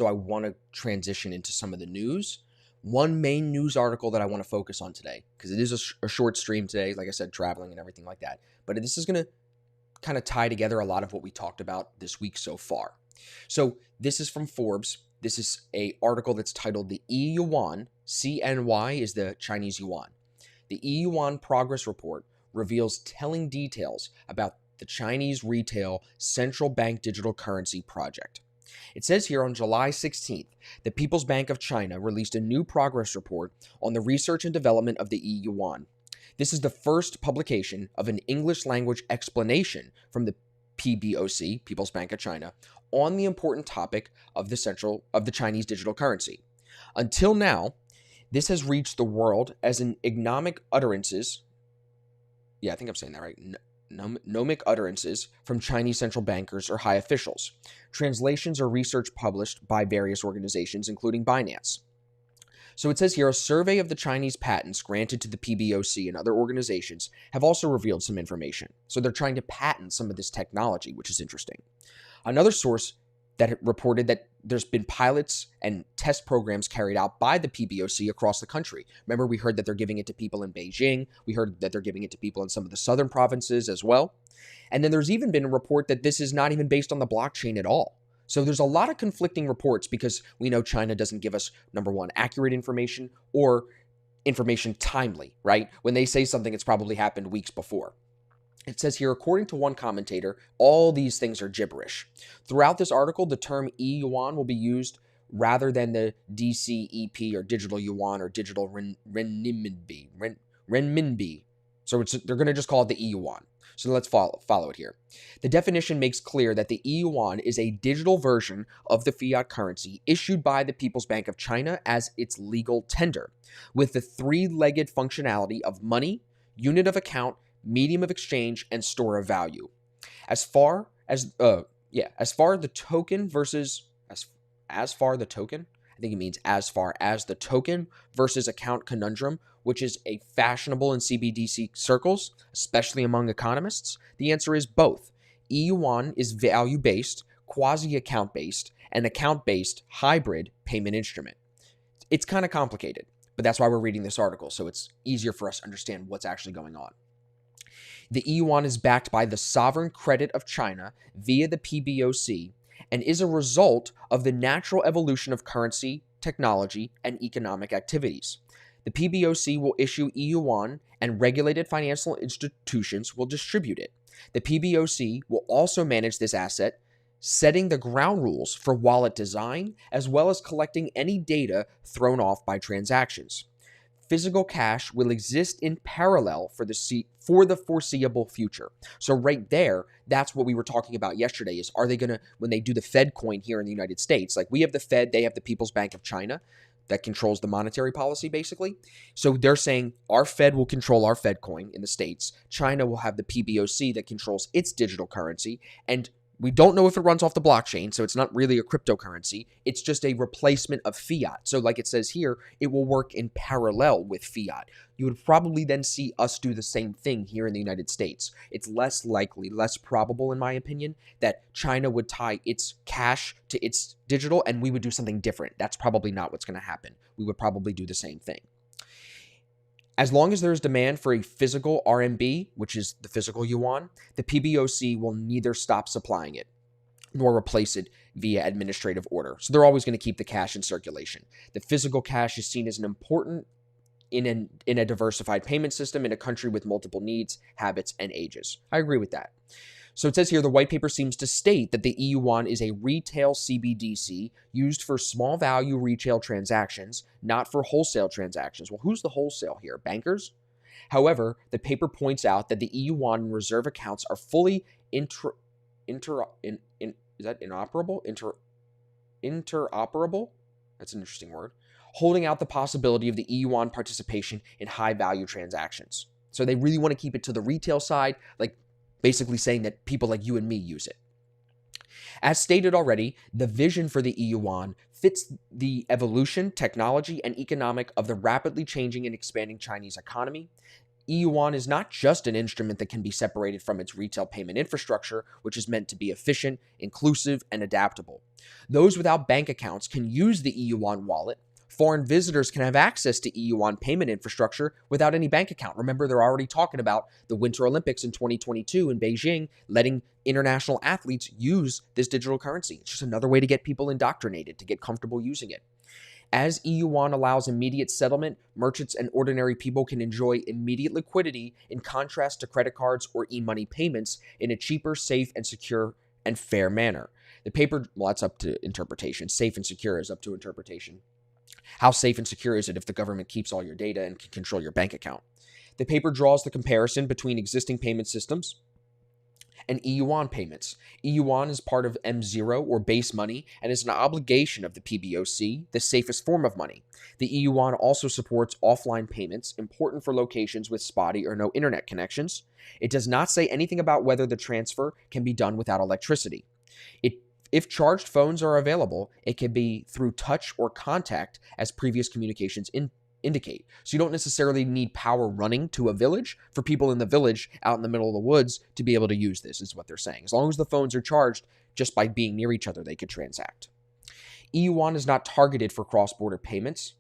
So I want to transition into some of the news. One main news article that I want to focus on today, because it is a short stream today, like I said, traveling and everything like that. But this is going to kind of tie together a lot of what we talked about this week so far. So this is from Forbes. This is an article that's titled "The e-Yuan," CNY is the Chinese yuan. The e-Yuan progress report reveals telling details about the Chinese retail central bank digital currency project. It says here on July 16th, the People's Bank of China released a new progress report on the research and development of the e-Yuan. This is the first publication of an English language explanation from the PBOC, People's Bank of China, on the important topic of the Chinese digital currency. Until now, this has reached the world as an economic utterances. Yeah, I think I'm saying that right. Nomic utterances from Chinese central bankers or high officials. Translations or research published by various organizations, including Binance. So it says here, a survey of the Chinese patents granted to the PBOC and other organizations have also revealed some information. So they're trying to patent some of this technology, which is interesting. Another source that reported that there's been pilots and test programs carried out by the PBOC across the country. Remember, we heard that they're giving it to people in Beijing. We heard that they're giving it to people in some of the southern provinces as well. And then there's even been a report that this is not even based on the blockchain at all. So there's a lot of conflicting reports because we know China doesn't give us, number one, accurate information or information timely, right? When they say something, it's probably happened weeks before. It says here, according to one commentator, all these things are gibberish. Throughout this article, the term e-Yuan will be used rather than the DCEP or digital yuan or digital renminbi. So they're going to just call it the e-Yuan. So let's follow it here. The definition makes clear that the e-Yuan is a digital version of the fiat currency issued by the People's Bank of China as its legal tender, with the three-legged functionality of money, unit of account, medium of exchange, and store of value. As far the token, I think it means as far as the token versus account conundrum, which is a fashionable in CBDC circles, especially among economists, the answer is both. e-Yuan is value-based, quasi-account-based, and account-based hybrid payment instrument. It's kind of complicated, but that's why we're reading this article, so it's easier for us to understand what's actually going on. The e-Yuan is backed by the sovereign credit of China via the PBOC and is a result of the natural evolution of currency, technology, and economic activities. The PBOC will issue e-Yuan and regulated financial institutions will distribute it. The PBOC will also manage this asset, setting the ground rules for wallet design as well as collecting any data thrown off by transactions. Physical cash will exist in parallel for the foreseeable future. So right there, that's what we were talking about yesterday is, are they going to, when they do the Fed coin here in the United States, like we have the Fed, they have the People's Bank of China that controls the monetary policy basically. So they're saying our Fed will control our Fed coin in the States. China will have the PBOC that controls its digital currency. And we don't know if it runs off the blockchain, so it's not really a cryptocurrency. It's just a replacement of fiat. So like it says here, it will work in parallel with fiat. You would probably then see us do the same thing here in the United States. It's less likely, less probable in my opinion, that China would tie its cash to its digital and we would do something different. That's probably not what's going to happen. We would probably do the same thing. As long as there is demand for a physical RMB, which is the physical yuan, the PBOC will neither stop supplying it nor replace it via administrative order. So they're always going to keep the cash in circulation. The physical cash is seen as an important in a diversified payment system in a country with multiple needs, habits, and ages. I agree with that. So it says here, the white paper seems to state that the e-Yuan is a retail CBDC used for small value retail transactions, not for wholesale transactions. Well, who's the wholesale here? Bankers? However, the paper points out that the e-Yuan reserve accounts are fully interoperable? That's an interesting word. Holding out the possibility of the e-Yuan participation in high value transactions. So they really want to keep it to the retail side, like basically saying that people like you and me use it. As stated already, the vision for the e-Yuan fits the evolution, technology, and economic of the rapidly changing and expanding Chinese economy. e-Yuan is not just an instrument that can be separated from its retail payment infrastructure, which is meant to be efficient, inclusive, and adaptable. Those without bank accounts can use the e-Yuan wallet. Foreign visitors can have access to e-Yuan payment infrastructure without any bank account. Remember, they're already talking about the Winter Olympics in 2022 in Beijing, letting international athletes use this digital currency. It's just another way to get people indoctrinated, to get comfortable using it. As e-Yuan allows immediate settlement, merchants and ordinary people can enjoy immediate liquidity in contrast to credit cards or e-money payments in a cheaper, safe, and secure and fair manner. The paper, well, that's up to interpretation. Safe and secure is up to interpretation. How safe and secure is it if the government keeps all your data and can control your bank account? The paper draws the comparison between existing payment systems and e-Yuan payments. E-Yuan is part of M0 or base money and is an obligation of the PBOC, the safest form of money. The e-Yuan also supports offline payments, important for locations with spotty or no internet connections. It does not say anything about whether the transfer can be done without electricity. If charged phones are available, it can be through touch or contact, as previous communications indicate. So you don't necessarily need power running to a village for people in the village out in the middle of the woods to be able to use this, is what they're saying. As long as the phones are charged, just by being near each other, they could transact. e-Yuan is not targeted for cross-border payments,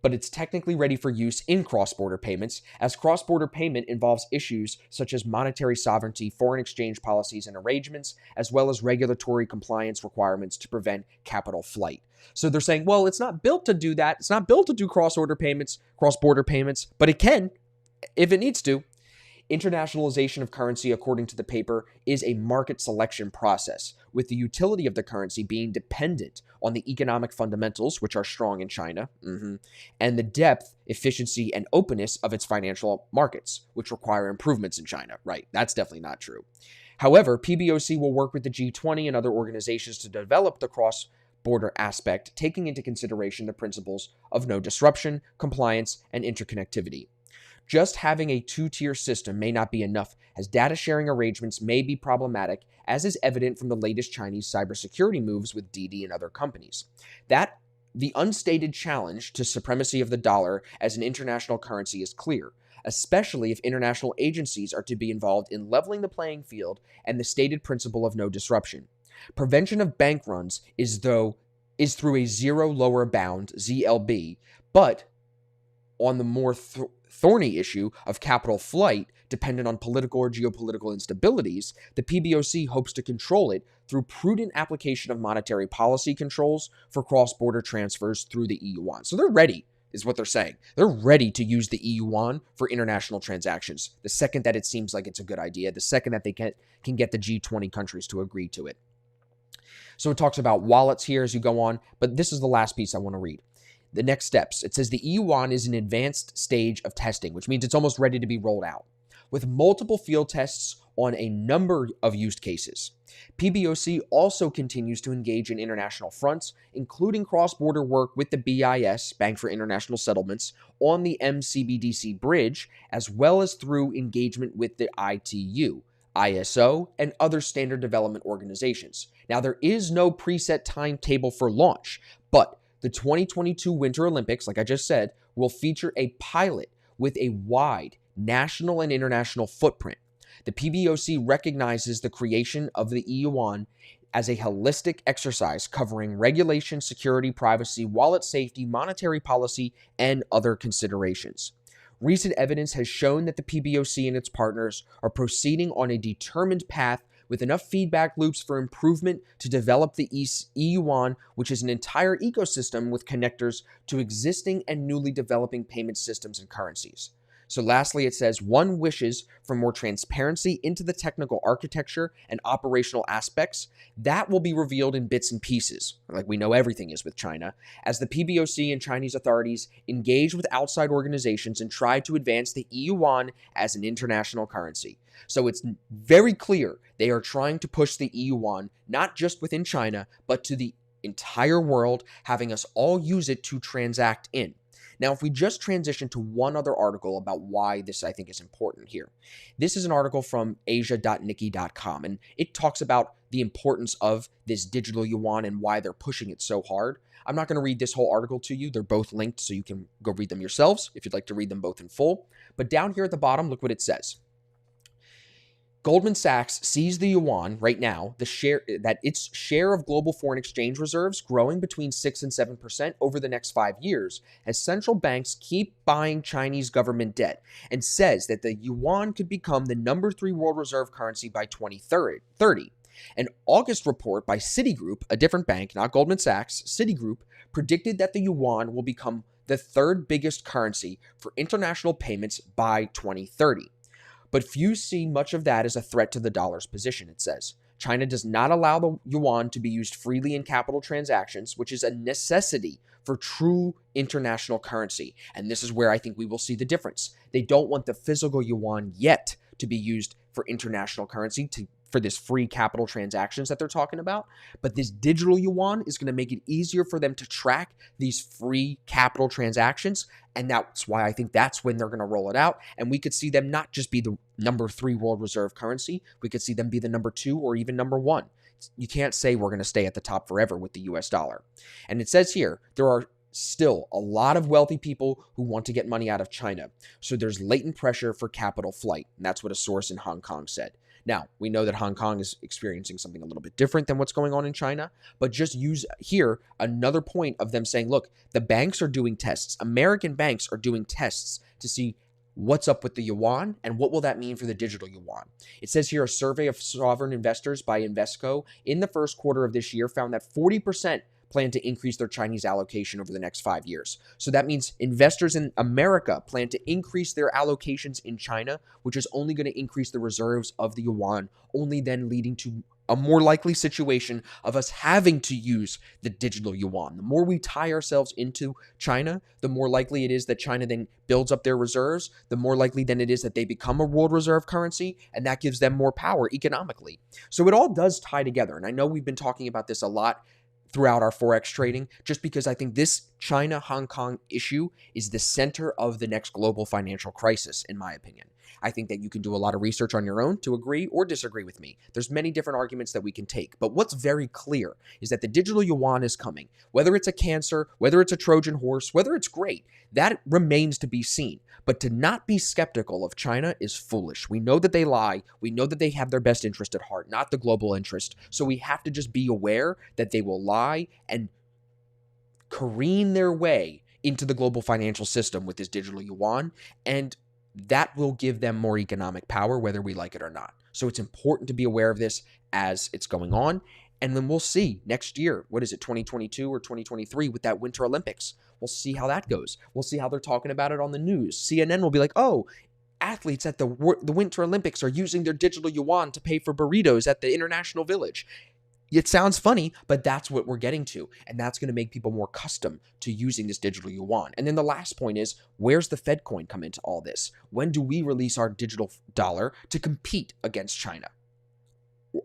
but it's technically ready for use in cross-border payments, as cross-border payment involves issues such as monetary sovereignty, foreign exchange policies and arrangements, as well as regulatory compliance requirements to prevent capital flight. So they're saying, well, it's not built to do that. It's not built to do cross-border payments, but it can if it needs to. Internationalization of currency, according to the paper, is a market selection process, with the utility of the currency being dependent on the economic fundamentals, which are strong in China, and the depth, efficiency, and openness of its financial markets, which require improvements in China. Right, that's definitely not true. However, PBOC will work with the G20 and other organizations to develop the cross-border aspect, taking into consideration the principles of no disruption, compliance, and interconnectivity. Just having a two-tier system may not be enough, as data sharing arrangements may be problematic, as is evident from the latest Chinese cybersecurity moves with Didi and other companies. That the unstated challenge to supremacy of the dollar as an international currency is clear, especially if international agencies are to be involved in leveling the playing field and the stated principle of no disruption. Prevention of bank runs is through a zero lower bound, ZLB, but on the more thorny issue of capital flight, dependent on political or geopolitical instabilities, the PBOC hopes to control it through prudent application of monetary policy controls for cross-border transfers through the e-Yuan. So they're ready, is what they're saying. They're ready to use the e-Yuan for international transactions the second that it seems like it's a good idea, the second that they can get the G20 countries to agree to it. So it talks about wallets here as you go on, but this is the last piece I want to read. The next steps. It says the e-Yuan is an advanced stage of testing, which means it's almost ready to be rolled out, with multiple field tests on a number of used cases. PBOC also continues to engage in international fronts, including cross-border work with the BIS, Bank for International Settlements, on the MCBDC bridge, as well as through engagement with the ITU, ISO, and other standard development organizations. Now, there is no preset timetable for launch, but the 2022 Winter Olympics, like I just said, will feature a pilot with a wide national and international footprint. The PBOC recognizes the creation of the e-Yuan as a holistic exercise covering regulation, security, privacy, wallet safety, monetary policy, and other considerations. Recent evidence has shown that the PBOC and its partners are proceeding on a determined path with enough feedback loops for improvement to develop the e-Yuan, which is an entire ecosystem with connectors to existing and newly developing payment systems and currencies. So lastly, it says one wishes for more transparency into the technical architecture and operational aspects. That will be revealed in bits and pieces, like we know everything is with China, as the PBOC and Chinese authorities engage with outside organizations and try to advance the e-Yuan as an international currency. So it's very clear they are trying to push the e-Yuan not just within China, but to the entire world, having us all use it to transact in. Now, if we just transition to one other article about why this I think is important here. This is an article from asia.nikkei.com, and it talks about the importance of this digital yuan and why they're pushing it so hard. I'm not going to read this whole article to you. They're both linked, so you can go read them yourselves if you'd like to read them both in full. But down here at the bottom, look what it says. Goldman Sachs sees the yuan right now, its share of global foreign exchange reserves growing between 6 and 7% over the next 5 years as central banks keep buying Chinese government debt, and says that the yuan could become the number 3 world reserve currency by 2030. An August report by Citigroup, a different bank, not Goldman Sachs, Citigroup, predicted that the yuan will become the 3rd biggest currency for international payments by 2030. But few see much of that as a threat to the dollar's position, it says. China does not allow the yuan to be used freely in capital transactions, which is a necessity for true international currency. And this is where I think we will see the difference. They don't want the physical yuan yet to be used for international currency, for this free capital transactions that they're talking about. But this digital yuan is going to make it easier for them to track these free capital transactions. And that's why I think that's when they're going to roll it out. And we could see them not just be the number 3 world reserve currency. We could see them be the number 2 or even number 1. You can't say we're going to stay at the top forever with the US dollar. And it says here, there are still a lot of wealthy people who want to get money out of China. So there's latent pressure for capital flight. And that's what a source in Hong Kong said. Now, we know that Hong Kong is experiencing something a little bit different than what's going on in China, but just use here another point of them saying, look, the banks are doing tests. American banks are doing tests to see what's up with the yuan and what will that mean for the digital yuan. It says here a survey of sovereign investors by Invesco in the first quarter of this year found that 40% plan to increase their Chinese allocation over the next 5 years. So that means investors in America plan to increase their allocations in China, which is only going to increase the reserves of the yuan, only then leading to a more likely situation of us having to use the digital yuan. The more we tie ourselves into China, the more likely it is that China then builds up their reserves, the more likely then it is that they become a world reserve currency, and that gives them more power economically. So it all does tie together. And I know we've been talking about this a lot throughout our Forex trading, just because I think this China-Hong Kong issue is the center of the next global financial crisis, in my opinion. I think that you can do a lot of research on your own to agree or disagree with me. There's many different arguments that we can take, but what's very clear is that the digital yuan is coming. Whether it's a cancer, whether it's a Trojan horse, whether it's great, that remains to be seen. But to not be skeptical of China is foolish. We know that they lie. We know that they have their best interest at heart, not the global interest. So we have to just be aware that they will lie and careen their way into the global financial system with this digital yuan, and that will give them more economic power, whether we like it or not. So it's important to be aware of this as it's going on. And then we'll see next year, what is it, 2022 or 2023 with that Winter Olympics. We'll see how that goes. We'll see how they're talking about it on the news. CNN will be like, oh, athletes at the Winter Olympics are using their digital yuan to pay for burritos at the International Village. It sounds funny, but that's what we're getting to. And that's going to make people more accustomed to using this digital yuan. And then the last point is, where's the Fed coin come into all this? When do we release our digital dollar to compete against China?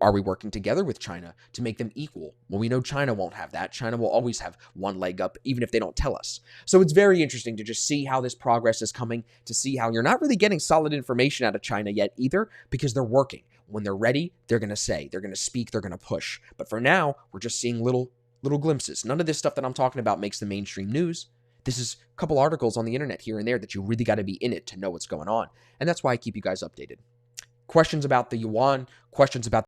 Are we working together with China to make them equal? Well, we know China won't have that. China will always have one leg up, even if they don't tell us. So it's very interesting to just see how this progress is coming, to see how you're not really getting solid information out of China yet either, because they're working. When they're ready, they're going to say, they're going to speak, they're going to push. But for now, we're just seeing little glimpses. None of this stuff that I'm talking about makes the mainstream news. This is a couple articles on the internet here and there that you really got to be in it to know what's going on. And that's why I keep you guys updated. Questions about the yuan, questions about